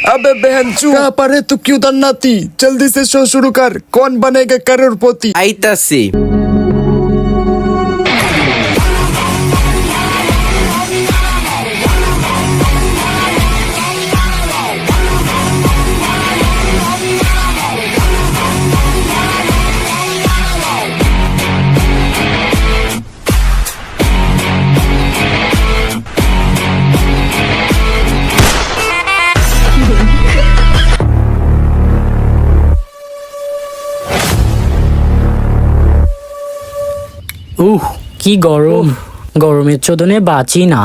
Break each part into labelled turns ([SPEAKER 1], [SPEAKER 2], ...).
[SPEAKER 1] अबे बहनचू कहाँ पर है तू क्यों दन्नाती? जल्दी से शो शुरू कर। कौन बनेगा करोड़पति?
[SPEAKER 2] আইতাছি।
[SPEAKER 3] কি গরম, গরমের চোদনে বাঁচি না।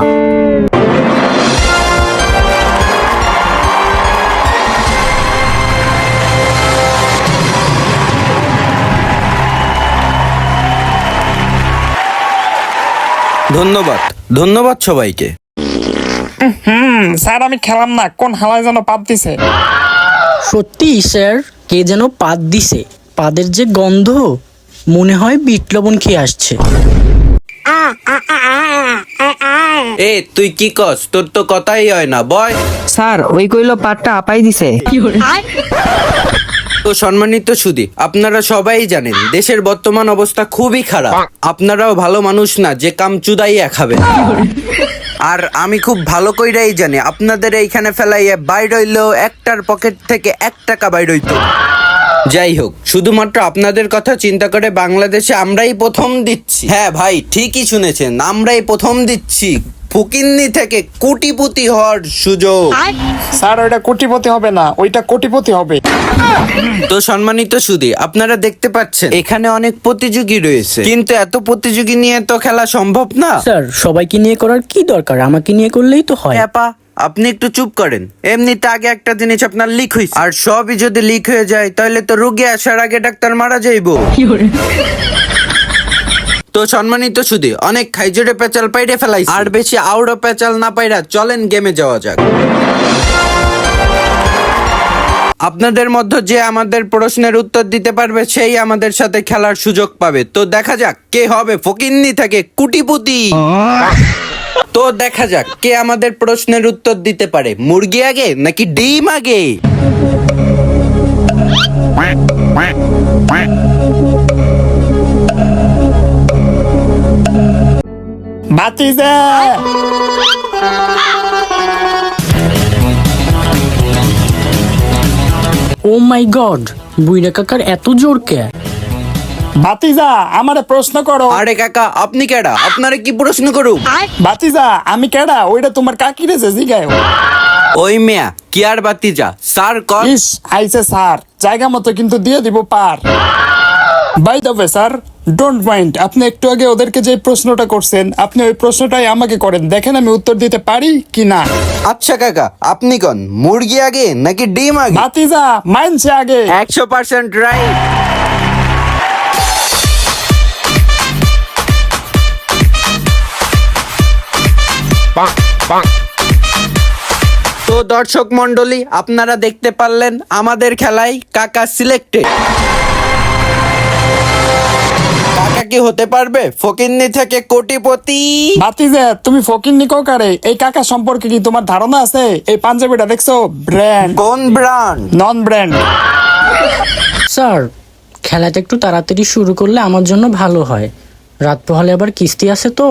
[SPEAKER 2] ধন্যবাদ ধন্যবাদ সবাইকে।
[SPEAKER 4] স্যার আমি খেলাম না, কোন হালায় যেন পাত দিছে।
[SPEAKER 3] সত্যি স্যার, কে যেন পাদ দিছে। পাদের যে গন্ধ, মনে হয় বিট লবণ খেয়ে আসছে।
[SPEAKER 2] এ তুই কি কস? তোর তো কথাই হয় না, বয়।
[SPEAKER 5] স্যার ওই কইলো পাটটা আপাই দিছে।
[SPEAKER 2] তো সম্মানিত সুধী, আপনারা সবাই জানেন দেশের বর্তমান অবস্থা খুবই খারাপ। আপনারাও ভালো মানুষ না যে কাম চুদাইয়া খাবেন। আর আমি খুব ভালো কইরাই জানি আপনাদের এইখানে ফেলাইয়া বাইর হইলেও একটার পকেট থেকে 1 টাকা বাইর হইতো। যাই হোক, শুধুমাত্র আপনাদের কথা চিন্তা করে বাংলাদেশে আমরাই প্রথম দিচ্ছি। হ্যাঁ ভাই, ঠিকই শুনেছেন, আমরাই প্রথম দিচ্ছি ফকিন্নি থেকে কোটিপতি হওয়ার সুযোগ।
[SPEAKER 4] স্যার ওইটা কোটিপতি হবে না, ওইটা কোটিপতি হবে।
[SPEAKER 2] তো সম্মানিত সুধী, আপনারা দেখতে পাচ্ছেন এখানে অনেক প্রতিযোগী রয়েছে, কিন্তু এত প্রতিযোগী নিয়ে তো খেলা সম্ভব না।
[SPEAKER 3] স্যার সবাইকে নিয়ে করার কি দরকার, আমাকে নিয়ে করলেই তো হয়।
[SPEAKER 2] আপা আপনি একটু চুপ করেন। এমনিতে আগে একটা জিনিস আপনার লিক হয়েছে, আর সবই যদি লিক হয়ে যায় তাহলে তো রোগী আসার আগে ডাক্তার মারা যাইবো। তো সম্মানিত সুধী, অনেক খাইজোড়ে পেঁচাল পাইরে ফেলাইছি, আর বেশি আউড়ো পেঁচাল না পাইরা চলেন গেমে যাওয়া যাক। আপনাদের মধ্যে যে আমাদের প্রশ্নের উত্তর দিতে পারবে সেই আমাদের সাথে খেলার সুযোগ পাবে। তো দেখা যাক কে হবে ফকিন্নি থেকে কোটিপতি। তো দেখা যাক কে আমাদের প্রশ্নের উত্তর দিতে পারে। মুরগি আগে নাকি ডিম আগে?
[SPEAKER 4] বাতিজা
[SPEAKER 3] ও মাই গড, বুইরা কাকার এত জোর কে?
[SPEAKER 4] বাতিজা আমারে প্রশ্ন করো।
[SPEAKER 2] আরে কাকা, আপনি কেডা? আপনারে কি প্রশ্ন করুম?
[SPEAKER 4] বাতিজা আমি কেডা ওইটা তোমার কাকিরে যে জিগায়।
[SPEAKER 2] ওই মিয়া কি আর বাতিজা, স্যার কর।
[SPEAKER 4] ইস আইছে স্যার, জায়গা মতো কিন্তু দিয়ে দিব পার। By the way sir, don't mind, আপনি একটু আগে ওদেরকে যে প্রশ্নটা করছেন আপনি ওই প্রশ্নটাই আমাকে করেন, দেখেন আমি উত্তর দিতে পারি কি না।
[SPEAKER 2] আচ্ছা কাকা, আপনি কোন মুরগি আগে নাকি ডিম আগে?
[SPEAKER 4] বাতিজা মাইনছে আগে।
[SPEAKER 2] 100% রাইট। তো দর্শক মন্ডলী, আপনারা দেখতে পারলেন আমাদের খেলায় কাকা সিলেক্টেড। কাকা কি হতে পারবে ফকিন্নি থেকে কোটিপতি?
[SPEAKER 4] বাতিজা তুমি ফকির নিকো কারে, এই কাকা সম্পর্কে কি তোমার ধারণা আছে? এই পাঞ্জাবিটা দেখছো? ব্র্যান্ড
[SPEAKER 2] কোন ব্র্যান্ড?
[SPEAKER 4] নন ব্র্যান্ড।
[SPEAKER 3] স্যার খেলাটা একটু তাড়াতাড়ি শুরু করলে আমার জন্য ভালো হয়, রাত পোহালে আবার কিস্তি আছে তো।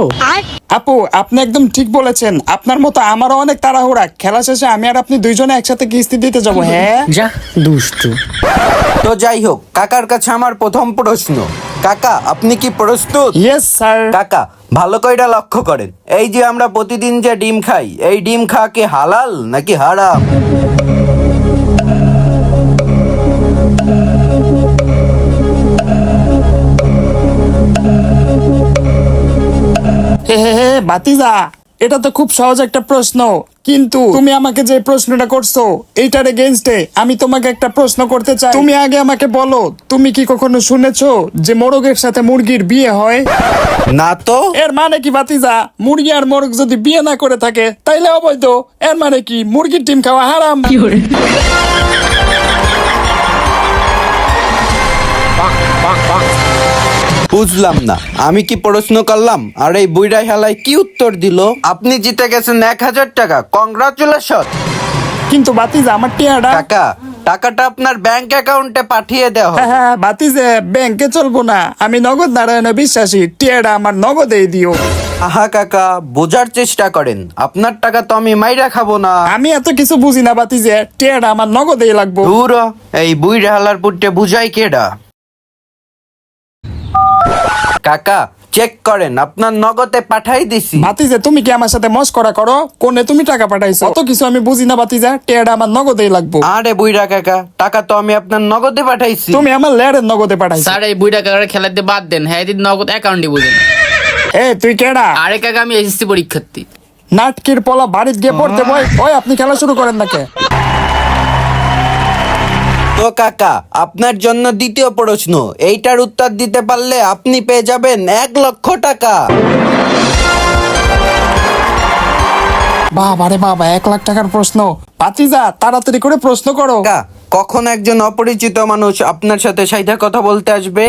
[SPEAKER 4] আপু আপনি একদম ঠিক বলেছেন, আপনার মতো আমারও অনেক তাড়াহুড়া। খেলা শেষে আমি আর আপনি দুইজনে একসাথে কিস্তি দিতে যাবো। হ্যাঁ
[SPEAKER 3] যা দুষ্টু।
[SPEAKER 2] তো যাই হোক, কাকার কাছে আমার প্রথম প্রশ্ন। কাকা আপনি কি প্রস্তুত?
[SPEAKER 4] Yes sir.
[SPEAKER 2] কাকা ভালো কইরা লক্ষ্য করেন, এই যে আমরা প্রতিদিন যে ডিম খাই, এই ডিম খাওয়া কি হালাল নাকি হারাম?
[SPEAKER 4] হে বাতিজা, এটা তো খুব সহজ একটা প্রশ্ন, কিন্তু তুমি আমাকে যে প্রশ্নটা করছো এইটার এগেইনস্টে আমি তোমাকে একটা প্রশ্ন করতে চাই। তুমি আগে আমাকে বলো, তুমি কি কখনো শুনেছো যে মোরগের সাথে মুরগির বিয়ে হয়?
[SPEAKER 2] না তো।
[SPEAKER 4] এর মানে কি বাতিজা, মুরগি আর মোরগ যদি বিয়ে না করে থাকে তাইলে অবৈধ। এর মানে কি মুরগির ডিম খাওয়া হারাম।
[SPEAKER 2] বুঝলাম না, আমি কি প্রশ্ন করলাম আর এই বুইড়া হেলায় কি উত্তর দিল? আপনি জিতে গেছেন 1000 টাকা, কংগ্রাচুলেশন।
[SPEAKER 4] কিন্তু বাতিজা আমার টিয়াটা।
[SPEAKER 2] কাকা, টাকাটা আপনার ব্যাংক অ্যাকাউন্টে পাঠিয়ে দেওয়া হবে।
[SPEAKER 4] হ্যাঁ বাতিজে ব্যাংকে চলবো না, আমি নগদ নারায়ণে বিশ্বাসী, টিয়াটা আমার নগদেই দিও।
[SPEAKER 2] আহা কাকা, বোঝার চেষ্টা করেন, আপনার টাকা তো আমি মাইরা খাবো না।
[SPEAKER 4] আমি এত কিছু বুঝি না বাতিজে, টিয়াটা আমার নগদেই লাগবো।
[SPEAKER 2] দূর হ, এই বুইড়া হালার পুটে বুঝাই কেডা? কাকা চেক করেন, আপনার নগদে পাঠাই দিছি।
[SPEAKER 4] বাতিজে তুমি কি আমার সাথে মস্করা করো? কোনে তুমি টাকা পাঠাইছো? অত কিছু আমি বুঝি না বাতিজা, টিয়াটা আমার নগদেই লাগবো।
[SPEAKER 2] আরে বুইড়া কাকা, টাকা তো আমি আপনার নগদে পাঠাইছি।
[SPEAKER 4] তুমি আমার লেয়ারের নগদে পাঠাইছো।
[SPEAKER 6] স্যার এই বুইটা কাকার খেলাতে বাদ দেন, হ্যাঁ এদিন নগদ অ্যাকাউন্টে বুঝেন।
[SPEAKER 4] তুই কেডা?
[SPEAKER 6] আরে কাকা আমি এসএসসি পরীক্ষার্থী।
[SPEAKER 4] নাটকির পলা বাড়িতে গিয়ে পড়তে বই। ওই আপনি খেলা শুরু করেন নাকি?
[SPEAKER 2] তো কাকা, আপনার জন্য দ্বিতীয় প্রশ্ন, এইটার উত্তর দিতে পারলে আপনি পেয়ে যাবেন 1,00,000 টাকা।
[SPEAKER 4] বাবা রে বাবা, 1,00,000 টাকার প্রশ্ন। বাতিজা তাড়াতাড়ি করে প্রশ্ন করো।
[SPEAKER 2] কাকা, কখন একজন অপরিচিত মানুষ আপনার সাথে সাইধা কথা বলতে আসবে?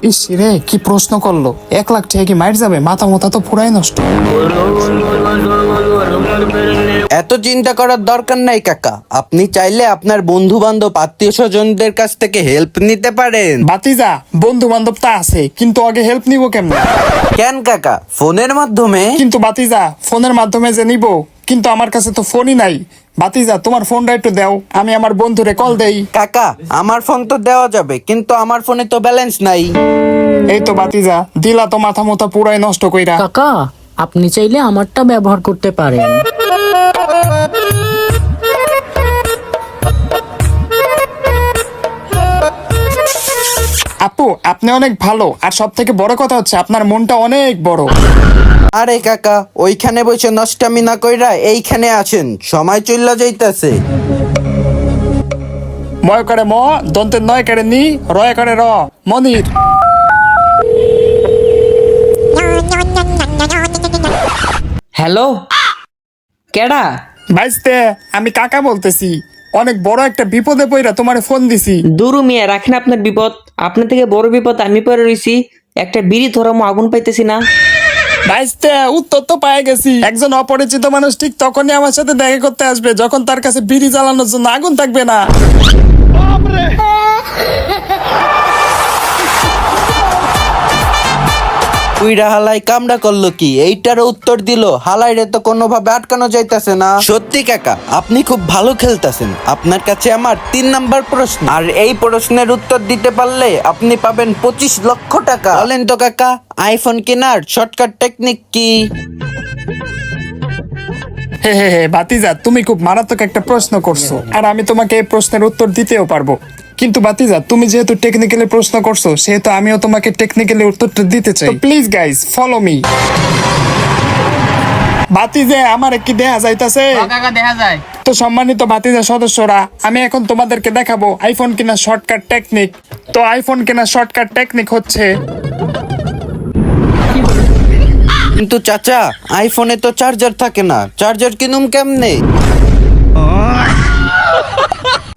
[SPEAKER 4] ইস রে, কি প্রশ্ন করলো! 1,00,000 টাকা কি মাইর যাবে? মাথা মোথা তো পুরাই নষ্ট।
[SPEAKER 2] এত চিন্তা করার দরকার নাই কাকা, আপনি চাইলে আপনার বন্ধু বান্ধব আত্মীয় স্বজনদের কাছ থেকে হেল্প নিতে পারেন।
[SPEAKER 4] বাতিজা বন্ধু বান্ধব তা আছে, কিন্তু আগে হেল্প নিব কেমনে?
[SPEAKER 2] কেন কাকা, ফোনের মাধ্যমে?
[SPEAKER 4] কিন্তু বাতিজা ফোনের মাধ্যমে যে নিব, কিন্তু আমার কাছে তো ফোনই নাই। বাতিজা তোমার ফোনটা একটু দাও, আমি আমার বন্ধুরে কল দেই।
[SPEAKER 2] কাকা, আমার ফোন তো দেওয়া যাবে, কিন্তু আমার ফোনে তো ব্যালেন্স নাই।
[SPEAKER 4] এই তো বাতিজা দিলা তো মাথা মোথা পুরাই নষ্ট কইরা।
[SPEAKER 3] কাকা, আপনি চাইলে আমারটা ব্যবহার করতে পারেন।
[SPEAKER 4] আপু আপনি অনেক ভালো, আর সব থেকে বড় কথা হচ্ছে আপনার মনটা অনেক বড়।
[SPEAKER 2] আরে কাকা, ওইখানে বসে নষ্টামি না কইরা এইখানে আছেন, সময় চইলা যাইতাছে।
[SPEAKER 4] ময় করে ম, দন্তের নয় করে নি, রয় করে র, মনির।
[SPEAKER 5] হ্যালো, কেডা?
[SPEAKER 4] ভাইস্তে আমি কাকা বলতেছি, অনেক বড় একটা বিপদে পইরা তোমারে ফোন দিছি।
[SPEAKER 5] দুরু মিয়া, রাখেন আপনার বিপদ। আপনার থেকে বড় বিপদ আমি পরে রইছি। একটা বিড়ি ধরামো, আগুন পাইতেছি না।
[SPEAKER 4] ভাইস্তে উত্তর তো পায়ে গেছি। একজন অপরিচিত মানুষ ঠিক তখনই আমার সাথে দেখা করতে আসবে যখন তার কাছে বিড়ি জ্বালানোর জন্য আগুন থাকবে না।
[SPEAKER 2] উইরা হালাই কামড়া করলো কি, এইটারও উত্তর দিল। হালাইরে তো কোনোভাবে আটকানো যাইতাছে না। সত্যি কাকা, আপনি খুব ভালো খেলতেছেন। আপনার কাছে আমার 3 নাম্বার প্রশ্ন, আর এই প্রশ্নের উত্তর দিতে পারলে আপনি পাবেন 25,00,000 টাকা। বলেন তো কাকা, আইফোন কেনার শর্টকাট টেকনিক কি?
[SPEAKER 4] হে হে হে বাতিজা, তুমি খুব মারাত্মক একটা প্রশ্ন করছো, আর আমি তোমাকে এই প্রশ্নের উত্তর দিতেও পারবো। কিন্তু বাতিজা তুমি যেহেতু টেকনিক্যালি প্রশ্ন করছো, সেহেতু আমিও তোমাকে টেকনিক্যালি উত্তরটা দিতে চাই। Please guys follow me. বাতিজা আমার কি দেখা যাইতাছে?
[SPEAKER 6] কাকা দেখা যায়।
[SPEAKER 4] তো সম্মানিত ভাতিজা সদস্যরা, আমি এখন তোমাদেরকে দেখাবো আইফোন কেনার শর্টকাট টেকনিক। তো আইফোন কেনার শর্টকাট টেকনিক হচ্ছে,
[SPEAKER 2] কিন্তু চাচা, আইফোনে তো চার্জার থাকে না, চার্জার কিনুম কেমনে?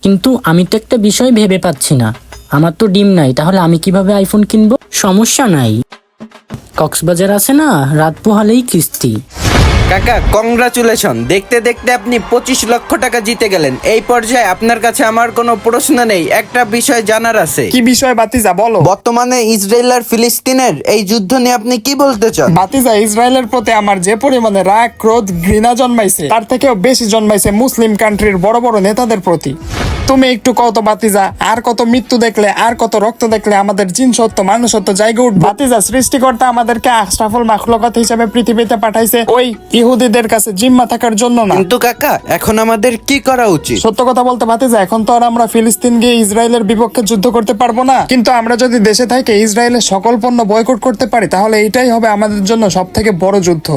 [SPEAKER 3] কিন্তু আমি তো একটা বিষয় ভেবে পাচ্ছি না, আমার তো ডিম নাই, তাহলে আমি কিভাবে আইফোন কিনবো? সমস্যা নাই, কক্সবাজার আছে না, রাত পোহালেই কিস্তি।
[SPEAKER 2] কাকা কংগ্রাচুলেশন, দেখতে দেখতে আপনি 25,00,000 টাকা জিতে গেলেন। এই পর্যায়ে আপনার কাছে আমার কোনো প্রশ্ন নেই, একটা বিষয় জানার আছে।
[SPEAKER 4] কি বিষয় বাতিজা বলো?
[SPEAKER 2] বর্তমানে ইসরায়েল আর ফিলিস্তিনের এই যুদ্ধ নিয়ে আপনি কি বলতে চান?
[SPEAKER 4] বাতিজা ইসরায়েলের প্রতি আমার যে পরিমাণে রাগ, ক্রোধ, ঘৃণা জন্মাইছে, তার থেকেও বেশি জন্মাইছে মুসলিম কান্ট্রির বড় বড় নেতাদের প্রতি। তুমি একটু কত বাতিজা, আর কত মৃত্যু দেখলে, আর কত রক্ত দেখলে আমাদের জিন সত্য মানুষত্ব জায়গা উঠবে? বাতিজা সৃষ্টিকর্তা আমাদেরকে আশরাফুল মাখলুকাত হিসেবে পৃথিবীতে পাঠাইছে ওই ইহুদিদের কাছে জিম্মা থাকার জন্য না।
[SPEAKER 2] কিন্তু কাকা, এখন আমাদের কি করা উচিত?
[SPEAKER 4] সত্য কথা বলতে বাতিজা, এখন তো আর আমরা ফিলিস্তিন গিয়ে ইসরায়েলের বিপক্ষে যুদ্ধ করতে পারবো না, কিন্তু আমরা যদি দেশে থেকে ইসরায়েলের সকল পণ্য বয়কট করতে পারি, তাহলে এটাই হবে আমাদের জন্য সব থেকে বড় যুদ্ধ।